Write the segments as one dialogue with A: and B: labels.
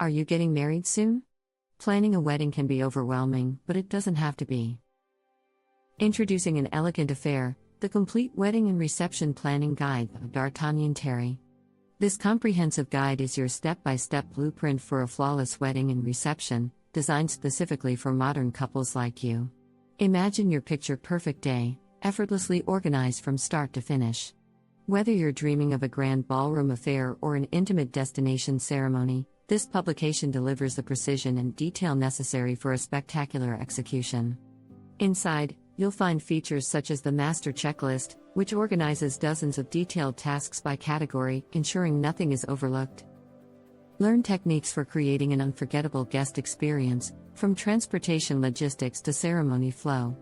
A: Are you getting married soon? Planning a wedding can be overwhelming, but it doesn't have to be. Introducing an elegant affair, the complete wedding and reception planning guide of Dartanyan Terry. This comprehensive guide is your step-by-step blueprint for a flawless wedding and reception, designed specifically for modern couples like you. Imagine your picture-perfect day, effortlessly organized from start to finish. Whether you're dreaming of a grand ballroom affair or an intimate destination ceremony, this publication delivers the precision and detail necessary for a spectacular execution. Inside, you'll find features such as the Master Checklist, which organizes dozens of detailed tasks by category, ensuring nothing is overlooked. Learn techniques for creating an unforgettable guest experience, from transportation logistics to ceremony flow.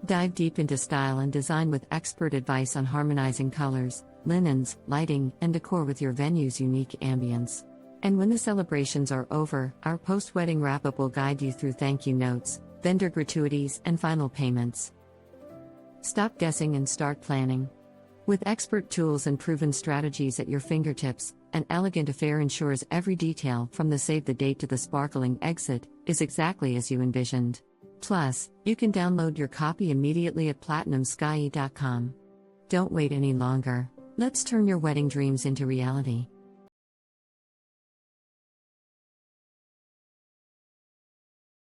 A: Dive deep into style and design with expert advice on harmonizing colors, linens, lighting, and decor with your venue's unique ambience. And when the celebrations are over, our post-wedding wrap-up will guide you through thank you notes, vendor gratuities, and final payments. Stop guessing and start planning. With expert tools and proven strategies at your fingertips, an elegant affair ensures every detail, from the save the date to the sparkling exit, is exactly as you envisioned. Plus, you can download your copy immediately at platinumsky.com. Don't wait any longer. Let's turn your wedding dreams into reality.